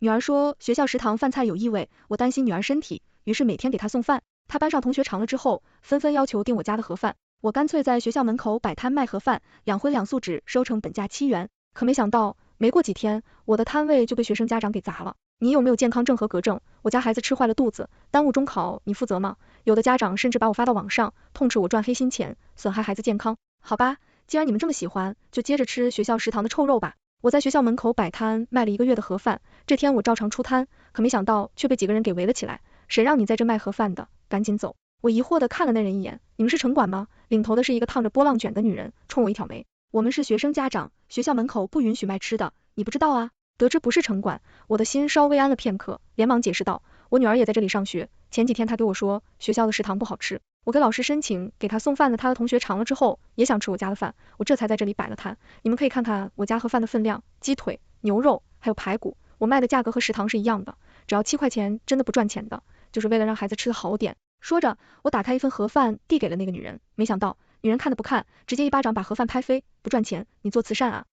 女儿说学校食堂饭菜有异味，我担心女儿身体，于是每天给她送饭。她班上同学尝了之后，纷纷要求订我家的盒饭，我干脆在学校门口摆摊卖盒饭，2荤2素只收成本价7元。可没想到，没过几天，我的摊位就被学生家长给砸了。你有没有健康证和格证？我家孩子吃坏了肚子，耽误中考，你负责吗？有的家长甚至把我发到网上，痛斥我赚黑心钱，损害孩子健康。好吧，既然你们这么喜欢，就接着吃学校食堂的臭肉吧。我在学校门口摆摊卖了1个月的盒饭，这天我照常出摊，可没想到却被几个人给围了起来。谁让你在这卖盒饭的？赶紧走！我疑惑地看了那人一眼，你们是城管吗？领头的是一个烫着波浪卷的女人，冲我一挑眉。我们是学生家长，学校门口不允许卖吃的，你不知道啊？得知不是城管，我的心稍微安了片刻，连忙解释道，我女儿也在这里上学，前几天她给我说学校的食堂不好吃，我给老师申请给她送饭的她的同学尝了之后，也想吃我家的饭，我这才在这里摆了摊。你们可以看看我家盒饭的分量，鸡腿、牛肉还有排骨，我卖的价格和食堂是一样的，只要7块钱，真的不赚钱的，就是为了让孩子吃的好点。说着，我打开一份盒饭递给了那个女人，没想到女人看都不看，直接一巴掌把盒饭拍飞，不赚钱，你做慈善啊？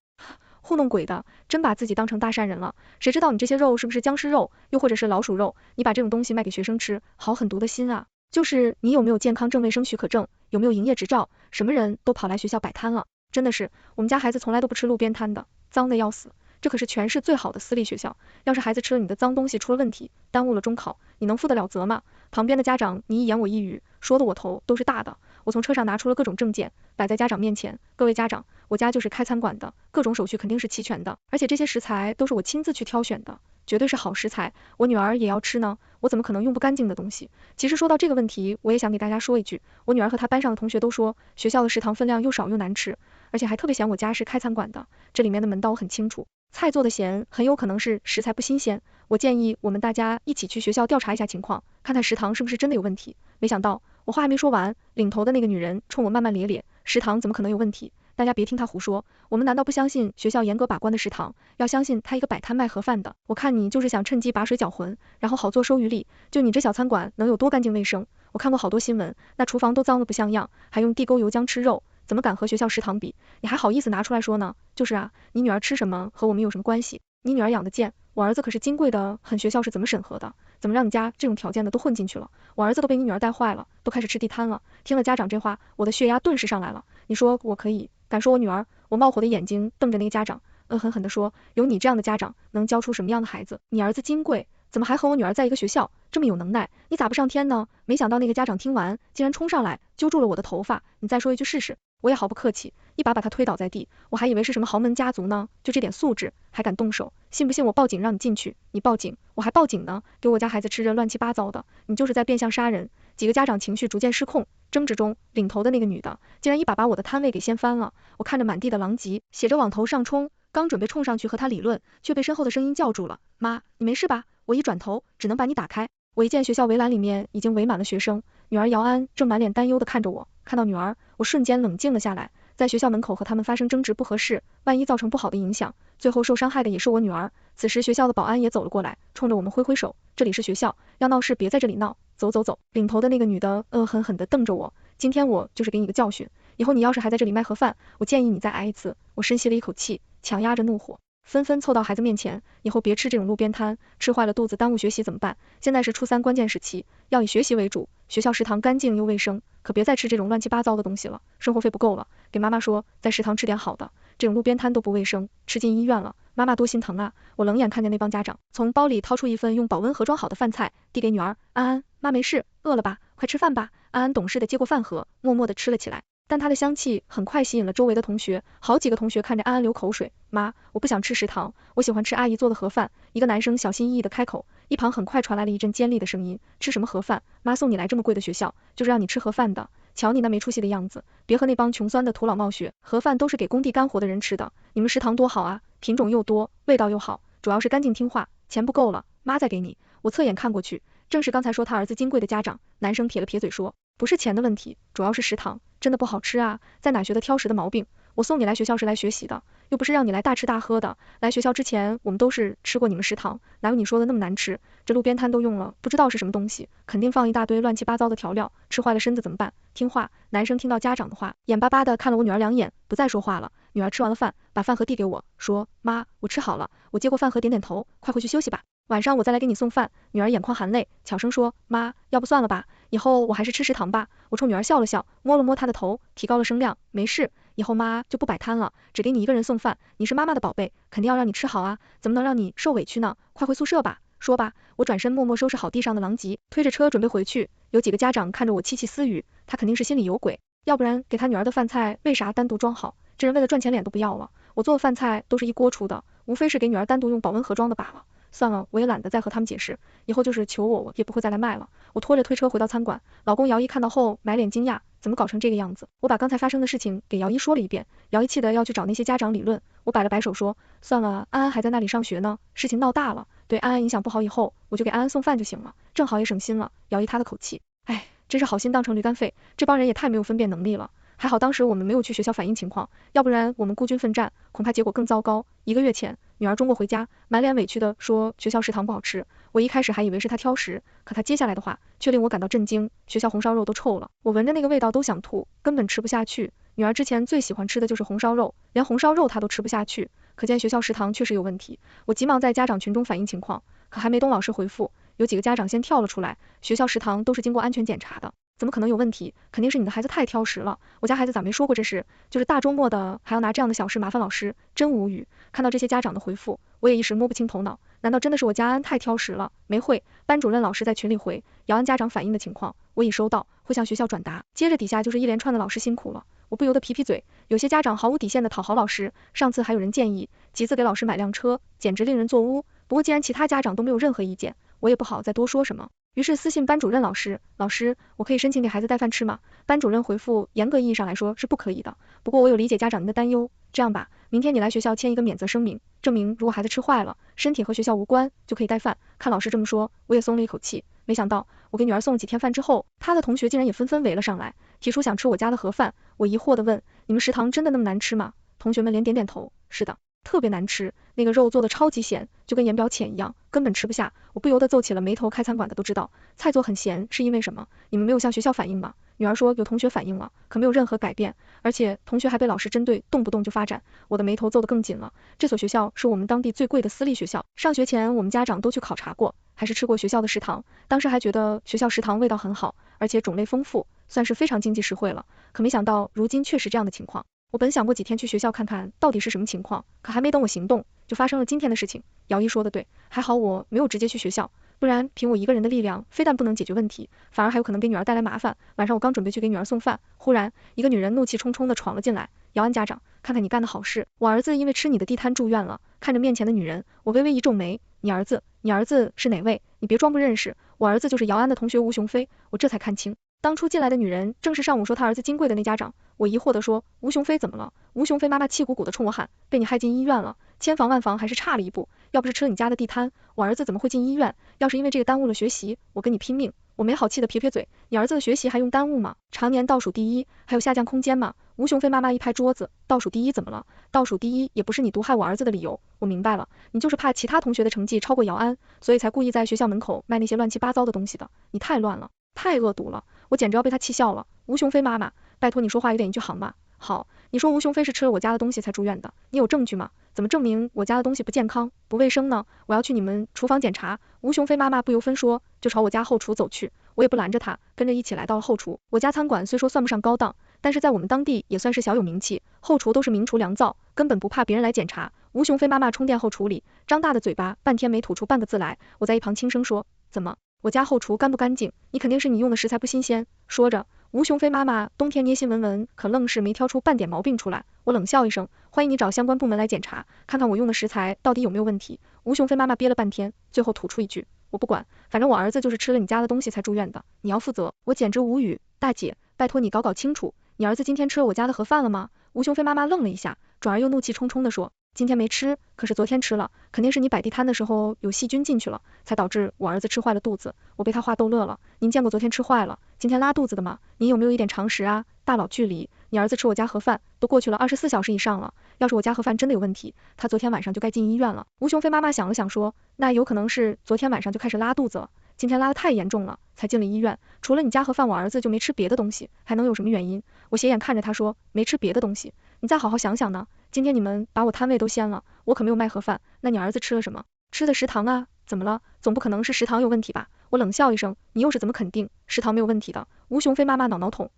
糊弄鬼的，真把自己当成大善人了。谁知道你这些肉是不是僵尸肉，又或者是老鼠肉？你把这种东西卖给学生吃，好狠毒的心啊！就是你有没有健康证、卫生许可证，有没有营业执照？什么人都跑来学校摆摊了，真的是，我们家孩子从来都不吃路边摊的，脏的要死。这可是全市最好的私立学校，要是孩子吃了你的脏东西出了问题，耽误了中考，你能负得了责吗？旁边的家长你一言我一语，说的我头都是大的。我从车上拿出了各种证件，摆在家长面前，各位家长，我家就是开餐馆的，各种手续肯定是齐全的，而且这些食材都是我亲自去挑选的，绝对是好食材，我女儿也要吃呢，我怎么可能用不干净的东西？其实说到这个问题，我也想给大家说一句，我女儿和她班上的同学都说，学校的食堂分量又少又难吃，而且还特别嫌我家是开餐馆的，这里面的门道我很清楚，菜做的咸，很有可能是食材不新鲜。我建议我们大家一起去学校调查一下情况，看看食堂是不是真的有问题。没想到我话还没说完，领头的那个女人冲我骂骂咧咧，食堂怎么可能有问题？大家别听她胡说，我们难道不相信学校严格把关的食堂？要相信她一个摆摊卖盒饭的，我看你就是想趁机拔水搅浑，然后好做收渔利。就你这小餐馆能有多干净卫生？我看过好多新闻，那厨房都脏得不像样，还用地沟油浆吃肉，怎么敢和学校食堂比？你还好意思拿出来说呢？就是啊，你女儿吃什么和我们有什么关系？你女儿养的贱，我儿子可是金贵的很，学校是怎么审核的？怎么让你家这种条件的都混进去了？我儿子都被你女儿带坏了，都开始吃地摊了。听了家长这话，我的血压顿时上来了。你说我可以敢说我女儿？我冒火的眼睛瞪着那个家长，恶狠狠地说，有你这样的家长能教出什么样的孩子？你儿子金贵，怎么还和我女儿在一个学校？这么有能耐，你咋不上天呢？没想到那个家长听完，竟然冲上来揪住了我的头发，你再说一句试试。我也毫不客气，一把把他推倒在地，我还以为是什么豪门家族呢，就这点素质还敢动手，信不信我报警让你进去？你报警，我还报警呢，给我家孩子吃着乱七八糟的，你就是在变相杀人。几个家长情绪逐渐失控，争执中，领头的那个女的竟然一把把我的摊位给掀翻了，我看着满地的狼藉，写着往头上冲，刚准备冲上去和他理论，却被身后的声音叫住了，妈，你没事吧？我一转头，只能把你打开。我一见学校围栏里面已经围满了学生，女儿姚安正满脸担忧地看着我，看到女儿，我瞬间冷静了下来，在学校门口和他们发生争执不合适，万一造成不好的影响，最后受伤害的也是我女儿。此时学校的保安也走了过来，冲着我们挥挥手，这里是学校，要闹事别在这里闹，走走走。领头的那个女的恶狠狠地瞪着我，今天我就是给你个教训，以后你要是还在这里卖盒饭，我建议你再挨一次。我深吸了一口气，强压着怒火，纷纷凑到孩子面前，以后别吃这种路边摊，吃坏了肚子耽误学习怎么办？现在是初3关键时期，要以学习为主，学校食堂干净又卫生，可别再吃这种乱七八糟的东西了，生活费不够了，给妈妈说在食堂吃点好的，这种路边摊都不卫生，吃进医院了，妈妈多心疼啊。我冷眼看见那帮家长从包里掏出一份用保温盒装好的饭菜，递给女儿，安安，妈没事，饿了吧，快吃饭吧。安安懂事的接过饭盒，默默的吃了起来。但它的香气很快吸引了周围的同学，好几个同学看着安安流口水，妈，我不想吃食堂，我喜欢吃阿姨做的盒饭。一个男生小心翼翼的开口，一旁很快传来了一阵尖利的声音，吃什么盒饭？妈送你来这么贵的学校，就是让你吃盒饭的，瞧你那没出息的样子，别和那帮穷酸的土老冒学，盒饭都是给工地干活的人吃的，你们食堂多好啊，品种又多，味道又好，主要是干净听话，钱不够了，妈再给你。我侧眼看过去，正是刚才说他儿子金贵的家长，男生撇了撇嘴说，不是钱的问题，主要是食堂真的不好吃啊，在哪学的挑食的毛病？我送你来学校是来学习的，又不是让你来大吃大喝的。来学校之前我们都是吃过你们食堂，哪有你说的那么难吃？这路边摊都用了不知道是什么东西，肯定放一大堆乱七八糟的调料，吃坏了身子怎么办？听话。男生听到家长的话，眼巴巴的看了我女儿2眼，不再说话了。女儿吃完了饭，把饭盒递给我，说，妈，我吃好了。我接过饭盒点点头，快回去休息吧。晚上我再来给你送饭。女儿眼眶含泪，悄声说，妈，要不算了吧，以后我还是吃食堂吧。我冲女儿笑了笑，摸了摸她的头，提高了声量，没事，以后妈就不摆摊了，只给你一个人送饭，你是妈妈的宝贝，肯定要让你吃好啊，怎么能让你受委屈呢？快回宿舍吧。说吧，我转身默默收拾好地上的狼藉，推着车准备回去。有几个家长看着我窃窃私语，他肯定是心里有鬼，要不然给他女儿的饭菜为啥单独装好？这人为了赚钱脸都不要了。我做的饭菜都是一锅出的，无非是给女儿单独用保温盒装的罢了。算了，我也懒得再和他们解释，以后就是求我也不会再来卖了。我拖着推车回到餐馆，老公姚一看到后满脸惊讶，怎么搞成这个样子？我把刚才发生的事情给姚一说了一遍，姚一气得要去找那些家长理论。我摆了摆手说，算了，安安还在那里上学呢，事情闹大了，对安安影响不好，以后我就给安安送饭就行了，正好也省心了。姚一塌了口气，哎，真是好心当成驴肝肺，这帮人也太没有分辨能力了。还好当时我们没有去学校反映情况，要不然我们孤军奋战，恐怕结果更糟糕。1个月前，女儿中过回家，满脸委屈的说学校食堂不好吃。我一开始还以为是她挑食，可她接下来的话却令我感到震惊，学校红烧肉都臭了，我闻着那个味道都想吐，根本吃不下去。女儿之前最喜欢吃的就是红烧肉，连红烧肉她都吃不下去，可见学校食堂确实有问题。我急忙在家长群中反映情况，可还没等老师回复，有几个家长先跳了出来，学校食堂都是经过安全检查的，怎么可能有问题？肯定是你的孩子太挑食了，我家孩子咋没说过这事？就是大周末的还要拿这样的小事麻烦老师，真无语。看到这些家长的回复，我也一时摸不清头脑，难道真的是我家安太挑食了？没会，班主任老师在群里回，姚安家长反映的情况我已收到，会向学校转达。接着底下就是一连串的老师辛苦了，我不由得皮皮嘴，有些家长毫无底线的讨好老师，上次还有人建议集资给老师买辆车，简直令人作污。不过既然其他家长都没有任何意见，我也不好再多说什么。于是私信班主任老师，老师，我可以申请给孩子带饭吃吗？班主任回复，严格意义上来说是不可以的，不过我有理解家长您的担忧，这样吧，明天你来学校签一个免责声明，证明如果孩子吃坏了，身体和学校无关，就可以带饭。看老师这么说，我也松了一口气，没想到我给女儿送了几天饭之后，她的同学竟然也纷纷围了上来，提出想吃我家的盒饭。我疑惑的问，你们食堂真的那么难吃吗？同学们连点点头，是的。特别难吃，那个肉做的超级咸，就跟盐表浅一样，根本吃不下。我不由得皱起了眉头，开餐馆的都知道，菜做很咸是因为什么？你们没有向学校反映吗？女儿说有同学反映了，可没有任何改变，而且同学还被老师针对，动不动就发展。我的眉头皱得更紧了。这所学校是我们当地最贵的私立学校，上学前我们家长都去考察过，还是吃过学校的食堂，当时还觉得学校食堂味道很好，而且种类丰富，算是非常经济实惠了。可没想到如今确实这样的情况。我本想过几天去学校看看到底是什么情况，可还没等我行动，就发生了今天的事情。姚一说的对，还好我没有直接去学校，不然凭我一个人的力量，非但不能解决问题，反而还有可能给女儿带来麻烦。晚上我刚准备去给女儿送饭，忽然一个女人怒气冲冲的闯了进来，姚安家长，看看你干的好事，我儿子因为吃你的地摊住院了。看着面前的女人，我微微一皱眉，你儿子是哪位？你别装不认识，我儿子就是姚安的同学吴雄飞。我这才看清。当初进来的女人正是上午说他儿子金贵的那家长，我疑惑地说，吴雄飞怎么了？吴雄飞妈妈气鼓鼓地冲我喊，被你害进医院了，千防万防还是差了一步，要不是吃了你家的地摊，我儿子怎么会进医院？要是因为这个耽误了学习，我跟你拼命。我没好气的撇撇嘴，你儿子的学习还用耽误吗？常年倒数第一，还有下降空间吗？吴雄飞妈妈一拍桌子，倒数第一怎么了？倒数第一也不是你毒害我儿子的理由，我明白了，你就是怕其他同学的成绩超过姚安，所以才故意在学校门口卖那些乱七八糟的东西的，你太乱了，太恶毒了。我简直要被他气笑了。吴雄飞妈妈，拜托你说话有点依据好吗？好，你说吴雄飞是吃了我家的东西才住院的，你有证据吗？怎么证明我家的东西不健康、不卫生呢？我要去你们厨房检查。吴雄飞妈妈不由分说就朝我家后厨走去，我也不拦着他，跟着一起来到了后厨。我家餐馆虽说算不上高档，但是在我们当地也算是小有名气，后厨都是明厨良灶，根本不怕别人来检查。吴雄飞妈妈冲殿后厨里，张大的嘴巴半天没吐出半个字来，我在一旁轻声说，怎么？我家后厨干不干净？你肯定是你用的食材不新鲜。说着，吴雄飞妈妈冬天捏心闻闻，可愣是没挑出半点毛病出来。我冷笑一声，欢迎你找相关部门来检查，看看我用的食材到底有没有问题。吴雄飞妈妈憋了半天，最后吐出一句，我不管，反正我儿子就是吃了你家的东西才住院的，你要负责。我简直无语，大姐，拜托你搞搞清楚，你儿子今天吃了我家的盒饭了吗？吴雄飞妈妈愣了一下，转而又怒气冲冲地说，今天没吃，可是昨天吃了，肯定是你摆地摊的时候有细菌进去了，才导致我儿子吃坏了肚子。我被他话逗乐了，您见过昨天吃坏了，今天拉肚子的吗？您有没有一点常识啊？大佬距离，你儿子吃我家盒饭都过去了24小时以上了，要是我家盒饭真的有问题，他昨天晚上就该进医院了。吴雄飞妈妈想了想说，那有可能是昨天晚上就开始拉肚子了，今天拉得太严重了，才进了医院。除了你家盒饭，我儿子就没吃别的东西，还能有什么原因？我斜眼看着他说，没吃别的东西，你再好好想想呢。今天你们把我摊位都掀了，我可没有卖盒饭，那你儿子吃了什么？吃的食堂啊，怎么了？总不可能是食堂有问题吧？我冷笑一声，你又是怎么肯定食堂没有问题的？吴雄飞妈妈挠头，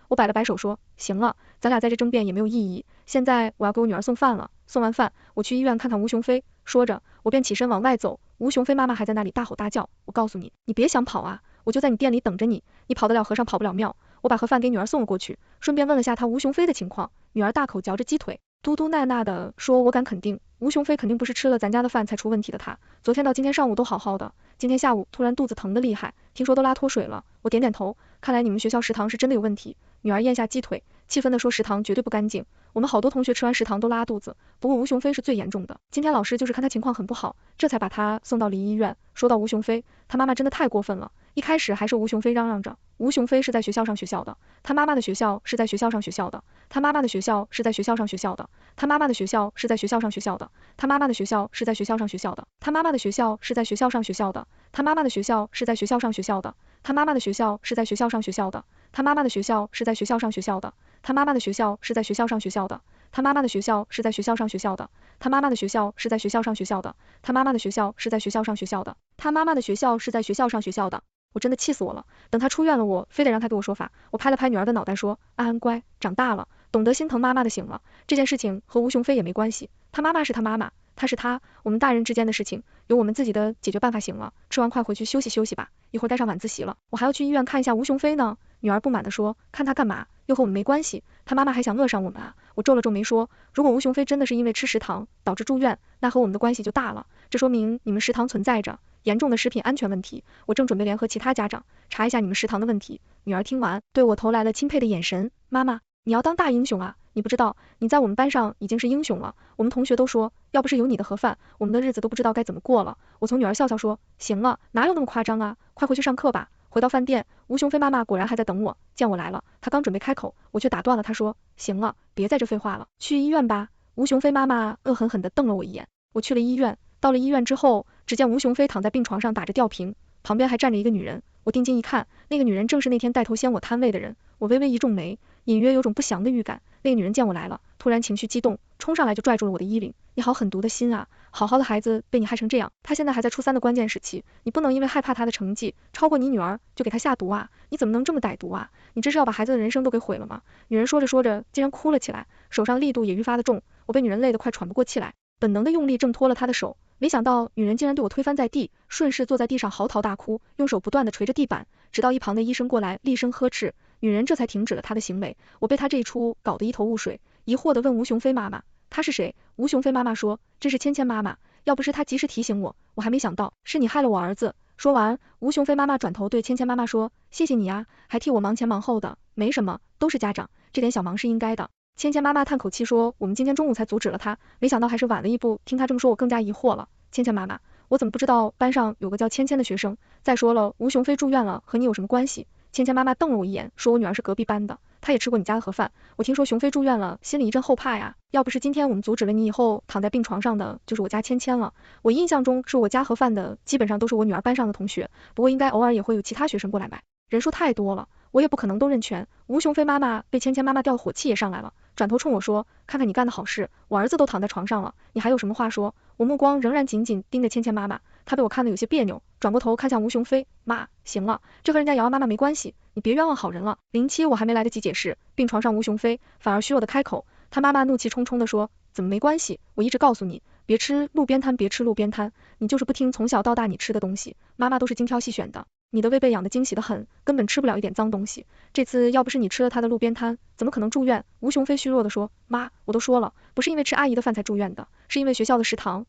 我摆了摆手说，行了，咱俩在这争辩也没有意义，现在我要给我女儿送饭了，送完饭我去医院看看吴雄飞。说着，我便起身往外走，吴雄飞妈妈还在那里大吼大叫，我告诉你，你别想跑啊，我就在你店里等着你，你跑得了和尚跑不了庙。我把盒饭给女儿送了过去，顺便问了下她吴雄飞的情况，女儿大口嚼着鸡腿，嘟嘟囔囔的说，我敢肯定，吴雄飞肯定不是吃了咱家的饭才出问题的他，昨天到今天上午都好好的，今天下午突然肚子疼得厉害，听说都拉脱水了。我点点头，看来你们学校食堂是真的有问题。女儿咽下鸡腿，气愤地说，食堂绝对不干净，我们好多同学吃完食堂都拉肚子，不过吴雄飞是最严重的，今天老师就是看他情况很不好，这才把他送到离医院。说到吴雄飞，他妈妈真的太过分了，一开始还是吴雄飞嚷嚷着，吴雄飞是在学校上学校的，他妈妈的学校是在学校上学校的，他妈妈的学校是在学校上学校的，他妈妈的学校是在学校上学校的，他妈妈的学校是在学校上学校的，他妈妈的学校是在学校上学校的，他妈妈的学校是在学校上学校的，他妈妈的学校是在学校上学校的，他妈妈的学校是在学校上学校的，他妈妈的学校是在学校上学校的，他妈妈的学校是在学校上学校的，他妈妈的学校是在学校上学校的，他妈妈的学校是在学校上学校的，他妈妈的学校是在学校上学校的。我真的气死我了，等他出院了，我非得让他给我说法。我拍了拍女儿的脑袋说，安安乖，长大了，懂得心疼妈妈的醒了，这件事情和吴雄飞也没关系，他妈妈是他妈妈，他是他，我们大人之间的事情有我们自己的解决办法。行了，吃完快回去休息休息吧，一会儿该上晚自习了，我还要去医院看一下吴雄飞呢。女儿不满地说，看他干嘛？又和我们没关系，他妈妈还想扼杀我们啊。我皱了皱眉说，如果吴雄飞真的是因为吃食堂导致住院，那和我们的关系就大了，这说明你们食堂存在着严重的食品安全问题，我正准备联合其他家长查一下你们食堂的问题。女儿听完对我投来了钦佩的眼神，妈妈，你要当大英雄啊，你不知道你在我们班上已经是英雄了，我们同学都说要不是有你的盒饭，我们的日子都不知道该怎么过了。我从女儿笑笑说，行了，哪有那么夸张啊，快回去上课吧。回到饭店，吴雄飞妈妈果然还在等我，见我来了，她刚准备开口，我却打断了她说，行了，别在这废话了，去医院吧。吴雄飞妈妈恶狠狠地瞪了我一眼，我去了医院。到了医院之后，只见吴雄飞躺在病床上打着吊瓶，旁边还站着一个女人，我定睛一看，那个女人正是那天带头掀我摊位的人，我微微一皱眉，隐约有种不祥的预感。那个女人见我来了，突然情绪激动，冲上来就拽住了我的衣领，你好狠毒的心啊，好好的孩子被你害成这样，他现在还在初3的关键时期，你不能因为害怕他的成绩超过你女儿就给他下毒啊，你怎么能这么歹毒啊，你这是要把孩子的人生都给毁了吗？女人说着说着竟然哭了起来，手上力度也愈发的重，我被女人累得快喘不过气来，本能的用力挣脱了她的手，没想到女人竟然对我推翻在地，顺势坐在地上嚎啕大哭，用手不断的捶着地板，直到一旁的医生过来厉声呵斥，女人这才停止了她的行为。我被她这一出搞得一头雾水，疑惑的问吴雄飞妈妈，她是谁？吴雄飞妈妈说，这是芊芊妈妈，要不是她及时提醒我，我还没想到是你害了我儿子。说完，吴雄飞妈妈转头对芊芊妈妈说，谢谢你啊，还替我忙前忙后的，没什么，都是家长，这点小忙是应该的。芊芊妈妈叹口气说，我们今天中午才阻止了他，没想到还是晚了一步，听他这么说我更加疑惑了。芊芊妈妈，我怎么不知道班上有个叫芊芊的学生？再说了，吴雄飞住院了，和你有什么关系？芊芊妈妈瞪了我一眼，说我女儿是隔壁班的，她也吃过你家的盒饭。我听说雄飞住院了，心里一阵后怕呀，要不是今天我们阻止了你以后，躺在病床上的就是我家芊芊了。我印象中是我家盒饭的基本上都是我女儿班上的同学，不过应该偶尔也会有其他学生过来买，人数太多了，我也不可能都认全。吴雄飞妈妈被芊芊妈妈吊的火气也上来了，转头冲我说，看看你干的好事，我儿子都躺在床上了，你还有什么话说？我目光仍然紧紧盯着芊芊妈妈，她被我看得有些别扭，转过头看向吴雄飞，妈，行了，这和人家瑶瑶妈妈没关系，你别冤枉好人了。07我还没来得及解释，病床上吴雄飞反而虚弱的开口，他妈妈怒气冲冲的说，怎么没关系？我一直告诉你，别吃路边摊，别吃路边摊，你就是不听，从小到大你吃的东西，妈妈都是精挑细选的。你的胃被养得惊喜得很，根本吃不了一点脏东西。这次要不是你吃了他的路边摊，怎么可能住院？吴雄飞虚弱地说，妈，我都说了，不是因为吃阿姨的饭才住院的，是因为学校的食堂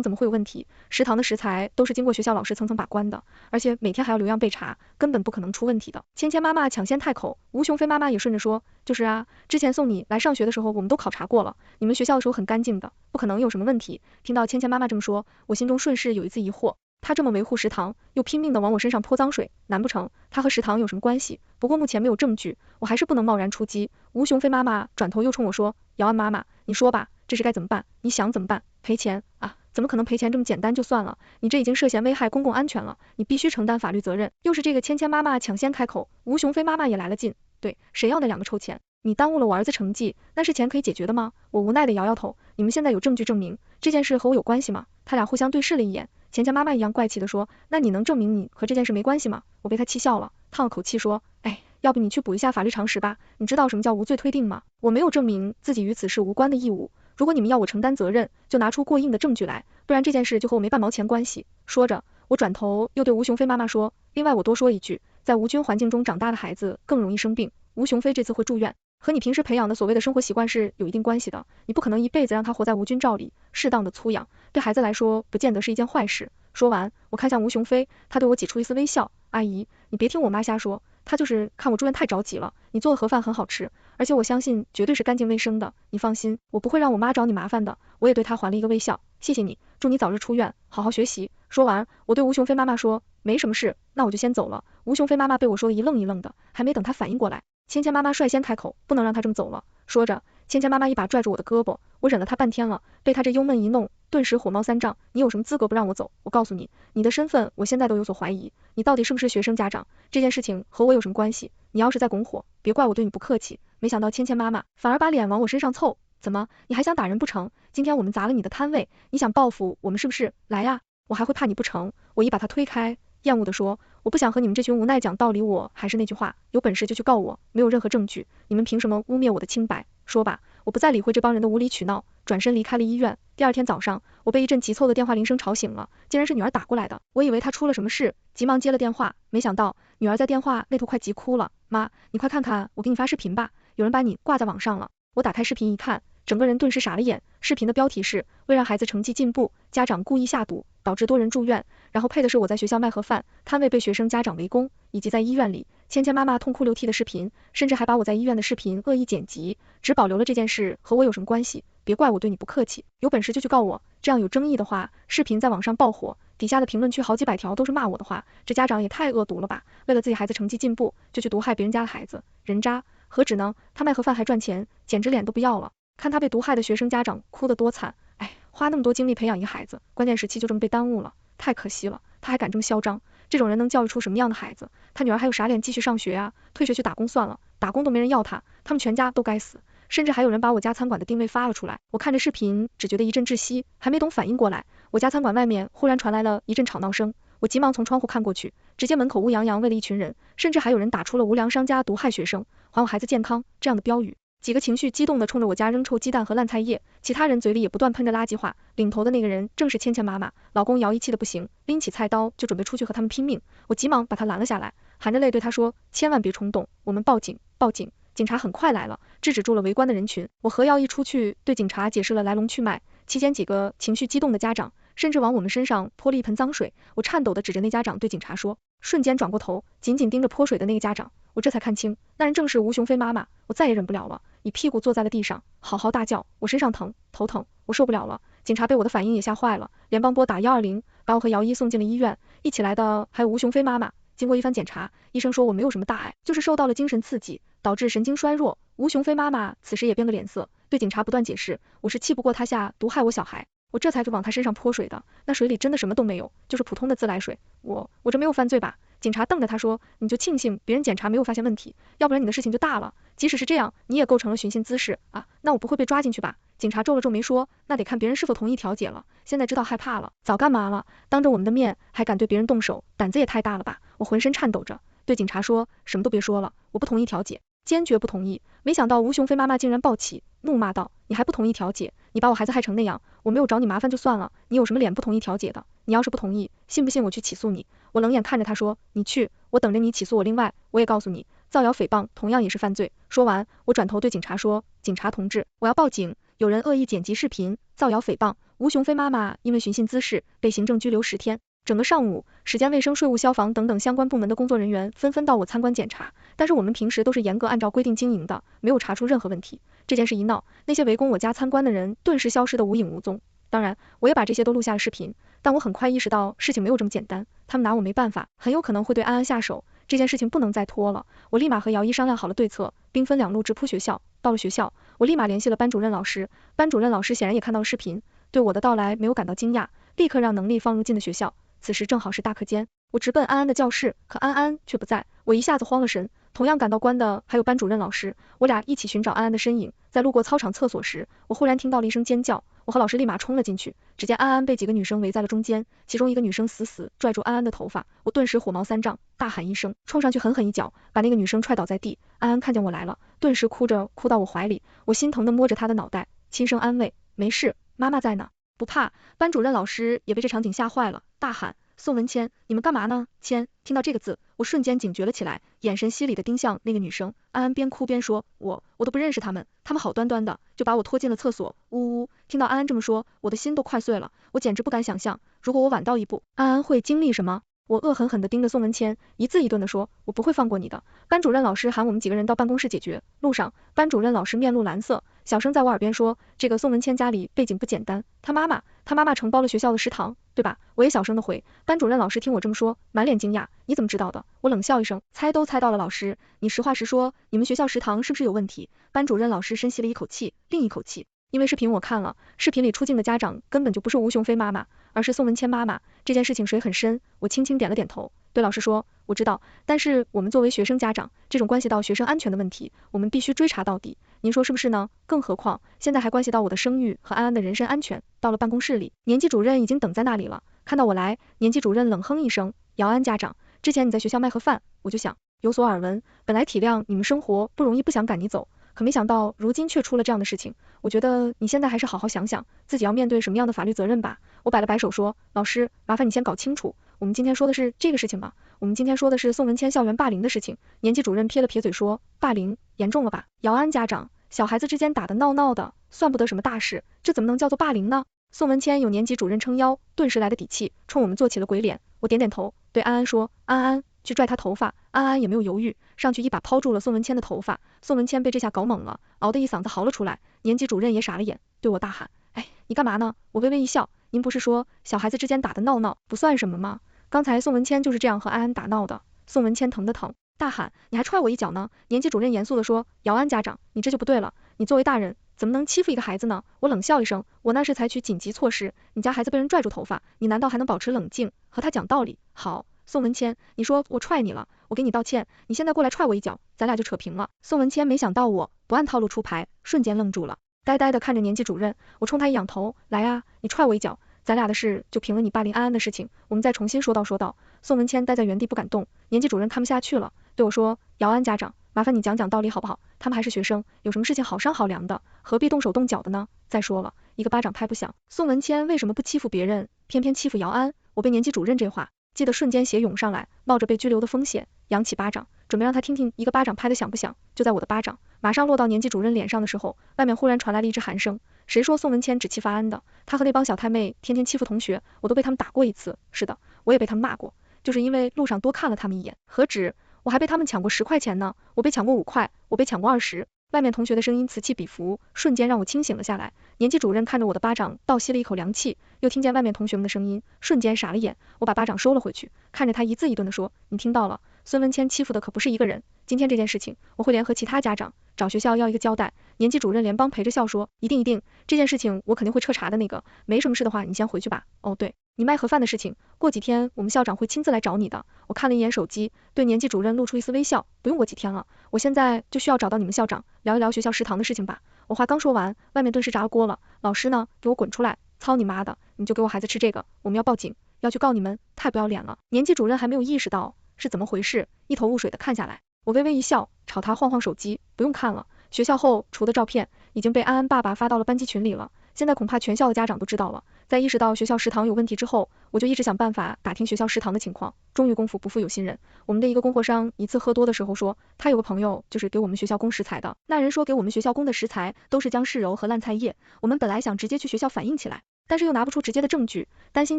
怎么会有问题？食堂的食材都是经过学校老师层层把关的，而且每天还要留样备查，根本不可能出问题的。芊芊妈妈抢先开口，吴雄飞妈妈也顺着说，就是啊，之前送你来上学的时候我们都考察过了，你们学校的时候很干净的，不可能有什么问题。听到芊芊妈妈这么说，我心中顺势有一丝疑惑。他这么维护食堂，又拼命的往我身上泼脏水，难不成他和食堂有什么关系？不过目前没有证据，我还是不能贸然出击。吴雄飞妈妈转头又冲我说，瑶安妈妈，你说吧，这事该怎么办？你想怎么办？赔钱啊？怎么可能赔钱这么简单就算了？你这已经涉嫌危害公共安全了，你必须承担法律责任。又是这个芊芊妈妈抢先开口，吴雄飞妈妈也来了劲，对，谁要那2个臭钱？你耽误了我儿子成绩，那是钱可以解决的吗？我无奈的摇摇头，你们现在有证据证明这件事和我有关系吗？他俩互相对视了一眼，钱钱妈妈一样怪气的说，那你能证明你和这件事没关系吗？我被他气笑了，叹了口气说，哎，要不你去补一下法律常识吧，你知道什么叫无罪推定吗？我没有证明自己与此事无关的义务，如果你们要我承担责任，就拿出过硬的证据来，不然这件事就和我没半毛钱关系。说着，我转头又对吴雄飞妈妈说，另外我多说一句，在无菌环境中长大的孩子更容易生病，吴雄飞这次会住院，和你平时培养的所谓的生活习惯是有一定关系的，你不可能一辈子让他活在无菌罩里，适当的粗养，对孩子来说不见得是一件坏事。说完，我看向吴雄飞，他对我挤出一丝微笑，阿姨，你别听我妈瞎说，她就是看我住院太着急了，你做的盒饭很好吃，而且我相信绝对是干净卫生的，你放心，我不会让我妈找你麻烦的。我也对她还了一个微笑，谢谢你，祝你早日出院，好好学习。说完，我对吴雄飞妈妈说，没什么事，那我就先走了。吴雄飞妈妈被我说的一愣一愣的，还没等她反应过来，芊芊妈妈率先开口，不能让她这么走了。说着，芊芊妈妈一把拽住我的胳膊，我忍了她半天了，被她这幽闷一弄，顿时火冒三丈。你有什么资格不让我走？我告诉你，你的身份我现在都有所怀疑，你到底是不是学生家长？这件事情和我有什么关系？你要是再拱火，别怪我对你不客气。没想到芊芊妈妈反而把脸往我身上凑，怎么，你还想打人不成？今天我们砸了你的摊位，你想报复我们是不是？来呀，我还会怕你不成？我一把她推开，厌恶地说，我不想和你们这群无奈讲道理，我还是那句话，有本事就去告我，没有任何证据，你们凭什么污蔑我的清白？说吧，我不再理会这帮人的无理取闹，转身离开了医院。第二天早上，我被一阵急凑的电话铃声吵醒了，竟然是女儿打过来的。我以为她出了什么事，急忙接了电话，没想到女儿在电话那头快急哭了，妈，你快看看，我给你发视频吧，有人把你挂在网上了。我打开视频一看，整个人顿时傻了眼，视频的标题是为让孩子成绩进步，家长故意下毒，导致多人住院，然后配的是我在学校卖盒饭，摊位被学生家长围攻，以及在医院里芊芊妈妈痛哭流涕的视频，甚至还把我在医院的视频恶意剪辑，只保留了这件事和我有什么关系？别怪我对你不客气，有本事就去告我，这样有争议的话，视频在网上爆火，底下的评论区好几百条都是骂我的话，这家长也太恶毒了吧，为了自己孩子成绩进步，就去毒害别人家的孩子，人渣，何止呢，他卖盒饭还赚钱，简直脸都不要了。看他被毒害的学生家长哭得多惨，哎，花那么多精力培养一个孩子，关键时期就这么被耽误了，太可惜了，他还敢这么嚣张，这种人能教育出什么样的孩子？他女儿还有啥脸继续上学啊？退学去打工算了，打工都没人要他，他们全家都该死。甚至还有人把我家餐馆的定位发了出来，我看着视频只觉得一阵窒息，还没懂反应过来，我家餐馆外面忽然传来了一阵吵闹声，我急忙从窗户看过去，只见门口乌泱泱围了一群人，甚至还有人打出了无良商家毒害学生，还我孩子健康这样的标语。几个情绪激动的冲着我家扔臭鸡蛋和烂菜叶，其他人嘴里也不断喷着垃圾话，领头的那个人正是芊芊妈妈，老公姚一气的不行，拎起菜刀就准备出去和他们拼命，我急忙把他拦了下来，含着泪对他说，千万别冲动，我们报警，报警。警察很快来了，制止住了围观的人群，我和姚一出去对警察解释了来龙去脉，期间几个情绪激动的家长甚至往我们身上泼了一盆脏水，我颤抖的指着那家长对警察说，瞬间转过头，紧紧盯着泼水的那个家长，我这才看清，那人正是吴雄飞妈妈，我再也忍不了了，一屁股坐在了地上，嚎嚎大叫，我身上疼，头疼，我受不了了。警察被我的反应也吓坏了，连帮拨打120，把我和姚一送进了医院，一起来的还有吴雄飞妈妈。经过一番检查，医生说我没有什么大碍，就是受到了精神刺激，导致神经衰弱。吴雄飞妈妈此时也变个脸色，对警察不断解释，我是气不过他下毒害我小孩，我这才往他身上泼水的，那水里真的什么都没有，就是普通的自来水，我这没有犯罪吧？警察瞪着他说，你就庆幸别人检查没有发现问题，要不然你的事情就大了，即使是这样，你也构成了寻衅滋事啊，那我不会被抓进去吧？警察皱了皱眉说，那得看别人是否同意调解了，现在知道害怕了，早干嘛了？当着我们的面还敢对别人动手，胆子也太大了吧？我浑身颤抖着，对警察说，什么都别说了，我不同意调解，坚决不同意。没想到吴雄飞妈妈竟然暴起，怒骂道，你还不同意调解？你把我孩子害成那样，我没有找你麻烦就算了，你有什么脸不同意调解的？你要是不同意，信不信我去起诉你？我冷眼看着他说，你去，我等着你起诉我。另外，我也告诉你，造谣诽谤同样也是犯罪。说完，我转头对警察说，警察同志，我要报警，有人恶意剪辑视频，造谣诽谤，吴雄飞妈妈因为寻衅滋事被行政拘留10天。整个上午，时间卫生、税务、消防等等相关部门的工作人员纷纷到我参观检查，但是我们平时都是严格按照规定经营的，没有查出任何问题。这件事一闹，那些围攻我家参观的人顿时消失得无影无踪。当然，我也把这些都录下了视频，但我很快意识到事情没有这么简单，他们拿我没办法，很有可能会对安安下手，这件事情不能再拖了。我立马和姚一商量好了对策，兵分两路直扑学校。到了学校，我立马联系了班主任老师，班主任老师显然也看到了视频，对我的到来没有感到惊讶，立刻让能力放入进的学校。此时正好是大课间，我直奔安安的教室，可安安却不在，我一下子慌了神。同样赶到关的还有班主任老师，我俩一起寻找安安的身影。在路过操场厕所时，我忽然听到了一声尖叫，我和老师立马冲了进去，只见安安被几个女生围在了中间，其中一个女生死死拽住安安的头发，我顿时火冒三丈，大喊一声，冲上去狠狠一脚，把那个女生踹倒在地。安安看见我来了，顿时哭到我怀里，我心疼地摸着她的脑袋，轻声安慰，没事，妈妈在呢，不怕。班主任老师也被这场景吓坏了，大喊，宋文谦，你们干嘛呢？谦，听到这个字，我瞬间警觉了起来，眼神犀利地盯向那个女生。安安边哭边说，我都不认识他们好端端的就把我拖进了厕所，呜呜。听到安安这么说，我的心都快碎了，我简直不敢想象，如果我晚到一步，安安会经历什么。我恶狠狠地盯着宋文谦，一字一顿地说，我不会放过你的。班主任老师喊我们几个人到办公室解决。路上，班主任老师面露蓝色，小声在我耳边说，这个宋文谦家里背景不简单，他妈妈承包了学校的食堂，对吧？我也小声地回。班主任老师听我这么说，满脸惊讶，你怎么知道的？我冷笑一声，猜都猜到了。老师，你实话实说，你们学校食堂是不是有问题？班主任老师深吸了一口气，另一口气。因为视频我看了，视频里出镜的家长根本就不是吴雄飞妈妈，而是宋文谦妈妈。这件事情水很深，我轻轻点了点头，对老师说，我知道，但是我们作为学生家长，这种关系到学生安全的问题，我们必须追查到底，您说是不是呢？更何况现在还关系到我的声誉和安安的人身安全。到了办公室里，年级主任已经等在那里了，看到我来，年级主任冷哼一声，姚安家长，之前你在学校卖盒饭，我就想有所耳闻，本来体谅你们生活不容易，不想赶你走，可没想到如今却出了这样的事情，我觉得你现在还是好好想想自己要面对什么样的法律责任吧。我摆了摆手说，老师，麻烦你先搞清楚，我们今天说的是这个事情吗？我们今天说的是宋文谦校园霸凌的事情。年级主任撇了撇嘴说，霸凌严重了吧？姚安家长，小孩子之间打得闹闹的，算不得什么大事，这怎么能叫做霸凌呢？宋文谦有年级主任撑腰，顿时来的底气，冲我们做起了鬼脸。我点点头，对安安说，安安，去拽他头发。安安也没有犹豫，上去一把抛住了宋文谦的头发。宋文谦被这下搞懵了，嗷的一嗓子嚎了出来。年级主任也傻了眼，对我大喊，哎，你干嘛呢？我微微一笑，您不是说小孩子之间打的闹闹不算什么吗？刚才宋文谦就是这样和安安打闹的。宋文谦疼的疼，大喊，你还踹我一脚呢？年级主任严肃地说，姚安家长，你这就不对了，你作为大人怎么能欺负一个孩子呢？我冷笑一声，我那是采取紧急措施，你家孩子被人拽住头发，你难道还能保持冷静和他讲道理？好，宋文谦，你说我踹你了，我给你道歉，你现在过来踹我一脚，咱俩就扯平了。宋文谦没想到我不按套路出牌，瞬间愣住了，呆呆的看着年级主任。我冲他一仰头，来啊，你踹我一脚，咱俩的事就平了，你霸凌安安的事情我们再重新说道。宋文谦呆在原地不敢动，年级主任看不下去了，对我说，姚安家长，麻烦你讲讲道理好不好？他们还是学生，有什么事情好商好量的，何必动手动脚的呢？再说了，一个巴掌拍不响，宋文谦为什么不欺负别人，偏偏欺负姚安？我被年级主任这话记得瞬间血涌上来，冒着被拘留的风险，扬起巴掌，准备让他听听一个巴掌拍得响不响。就在我的巴掌马上落到年级主任脸上的时候，外面忽然传来了一只寒声，谁说宋文谦只欺负安安的？他和那帮小太妹天天欺负同学，我都被他们打过一次，是的，我也被他们骂过，就是因为路上多看了他们一眼，何止我还被他们抢过10块钱呢，我被抢过5块，我被抢过20。外面同学的声音此起彼伏，瞬间让我清醒了下来。年级主任看着我的巴掌，倒吸了一口凉气，又听见外面同学们的声音，瞬间傻了眼。我把巴掌收了回去，看着他一字一顿地说，你听到了，孙文谦欺负的可不是一个人，今天这件事情我会联合其他家长找学校要一个交代。年级主任连帮陪着笑说，一定，这件事情我肯定会彻查的。那个没什么事的话你先回去吧。哦对，你卖盒饭的事情，过几天我们校长会亲自来找你的。我看了一眼手机，对年级主任露出一丝微笑，不用过几天了，我现在就需要找到你们校长，聊一聊学校食堂的事情吧。我话刚说完，外面顿时炸了锅了，老师呢？给我滚出来！操你妈的，你就给我孩子吃这个，我们要报警，要去告你们，太不要脸了。年级主任还没有意识到是怎么回事，一头雾水的看下来。我微微一笑，朝他晃晃手机，不用看了，学校后厨的照片已经被安安爸爸发到了班级群里了，现在恐怕全校的家长都知道了。在意识到学校食堂有问题之后，我就一直想办法打听学校食堂的情况，终于功夫不负有心人，我们的一个供货商一次喝多的时候说，他有个朋友就是给我们学校供食材的，那人说给我们学校供的食材都是姜柿糅和烂菜叶，我们本来想直接去学校反映起来，但是又拿不出直接的证据，担心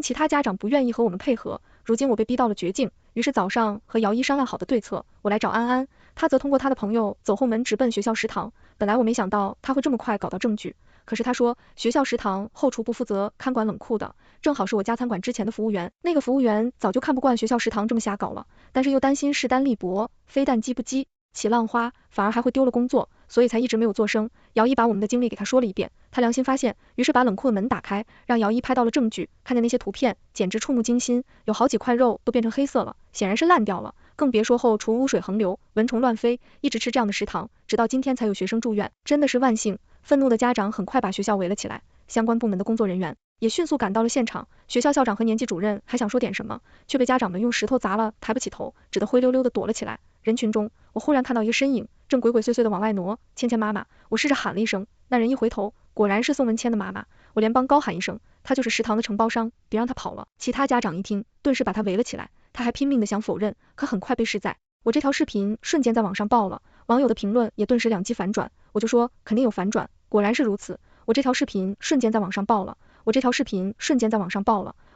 其他家长不愿意和我们配合，如今我被逼到了绝境，于是早上和姚一商量好的对策，我来找安安，他则通过他的朋友走后门直奔学校食堂，本来我没想到他会这么快搞到证据，可是他说学校食堂后厨部负责看管冷库的，正好是我家餐馆之前的服务员，那个服务员早就看不惯学校食堂这么瞎搞了，但是又担心势单力薄，非但积不积起浪花，反而还会丢了工作，所以才一直没有做声。姚一把我们的经历给他说了一遍，他良心发现，于是把冷库的门打开，让姚一拍到了证据，看见那些图片简直触目惊心，有好几块肉都变成黑色了，显然是烂掉了，更别说后厨污水横流，蚊虫乱飞，一直吃这样的食堂，直到今天才有学生住院，真的是万幸。愤怒的家长很快把学校围了起来，相关部门的工作人员也迅速赶到了现场，学校校长和年级主任还想说点什么，却被家长们用石头砸了，抬不起头，只得灰溜溜的躲了起来。人群中，我忽然看到一个身影，正鬼鬼祟祟的往外挪，芊芊妈妈，我试着喊了一声，那人一回头，果然是宋文谦的妈妈，我连帮高喊一声，他就是食堂的承包商，别让他跑了。其他家长一听，顿时把他围了起来，他还拼命的想否认，可很快被释在。我这条视频瞬间在网上爆了，网友的评论也顿时两极反转，我就说肯定有反转，果然是如此。我这条视频瞬间在网上爆了，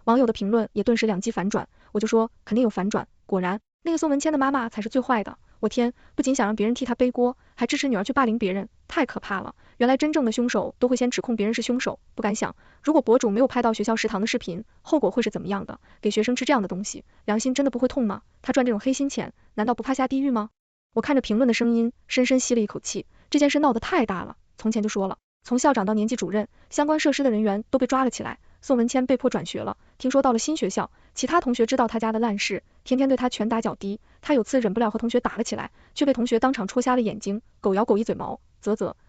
网友的评论也顿时两极反转，我就说肯定有反转，果然那个宋文谦的妈妈才是最坏的。我天，不仅想让别人替他背锅，还支持女儿去霸凌别人，太可怕了。原来真正的凶手都会先指控别人是凶手，不敢想，如果博主没有拍到学校食堂的视频，后果会是怎么样的？给学生吃这样的东西，良心真的不会痛吗？他赚这种黑心钱，难道不怕下地狱吗？我看着评论的声音，深深吸了一口气，这件事闹得太大了，从前就说了，从校长到年级主任，相关设施的人员都被抓了起来，宋文谦被迫转学了，听说到了新学校，其他同学知道他家的烂事，天天对他拳打脚踢，他有次忍不了和同学打了起来，却被同学当场戳瞎了眼睛，狗咬狗一嘴毛，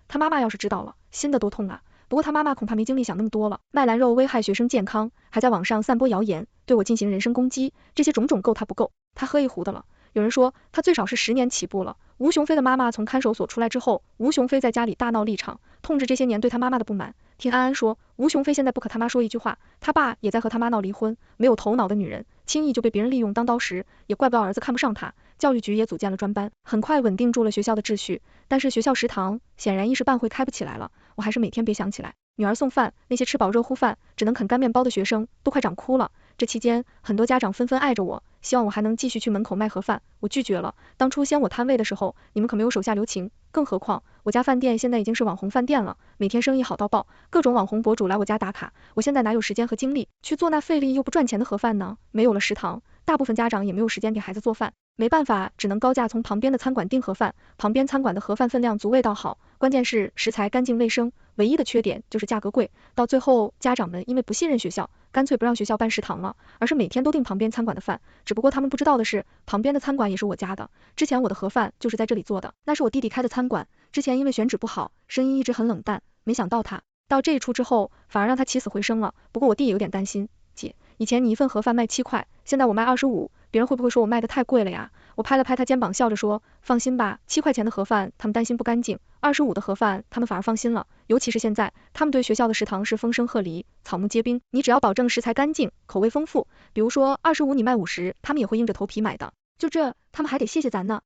他妈妈要是知道了，心的都痛啊。不过他妈妈恐怕没精力想那么多了，卖蓝肉危害学生健康，还在网上散播谣言，对我进行人身攻击，这些种种够他不够？他喝一壶的了。有人说他最少是10年起步了。吴雄飞的妈妈从看守所出来之后，吴雄飞在家里大闹立场，痛斥这些年对他妈妈的不满。听安安说，吴雄飞现在不可他妈说一句话，他爸也在和他妈闹离婚，没有头脑的女人，轻易就被别人利用当刀石，也怪不到儿子看不上他。教育局也组建了专班，很快稳定住了学校的秩序，但是学校食堂显然一时半会开不起来了，我还是每天别想起来。女儿送饭，那些吃饱热乎饭只能啃干面包的学生都快长哭了。这期间，很多家长纷纷爱着我，希望我还能继续去门口卖盒饭，我拒绝了。当初掀我摊位的时候，你们可没有手下留情，更何况我家饭店现在已经是网红饭店了，每天生意好到爆，各种网红博主来我家打卡，我现在哪有时间和精力去做那费力又不赚钱的盒饭呢？没有了食堂，大部分家长也没有时间给孩子做饭，没办法，只能高价从旁边的餐馆订盒饭，旁边餐馆的盒饭分量足，味道好，关键是食材干净卫生，唯一的缺点就是价格贵。到最后，家长们因为不信任学校，干脆不让学校办食堂了，而是每天都订旁边餐馆的饭。只不过他们不知道的是，旁边的餐馆也是我家的，之前我的盒饭就是在这里做的，那是我弟弟开的餐馆，之前因为选址不好，生意一直很冷淡，没想到他到这一出之后，反而让他起死回生了。不过我弟也有点担心，姐，以前你一份盒饭卖7块，现在我卖25，别人会不会说我卖的太贵了呀？我拍了拍他肩膀，笑着说，放心吧，7块钱的盒饭他们担心不干净，25的盒饭他们反而放心了，尤其是现在，他们对学校的食堂是风声鹤唳，草木皆兵，你只要保证食材干净，口味丰富，比如说25你卖50，他们也会硬着头皮买的。就这，他们还得谢谢咱呢。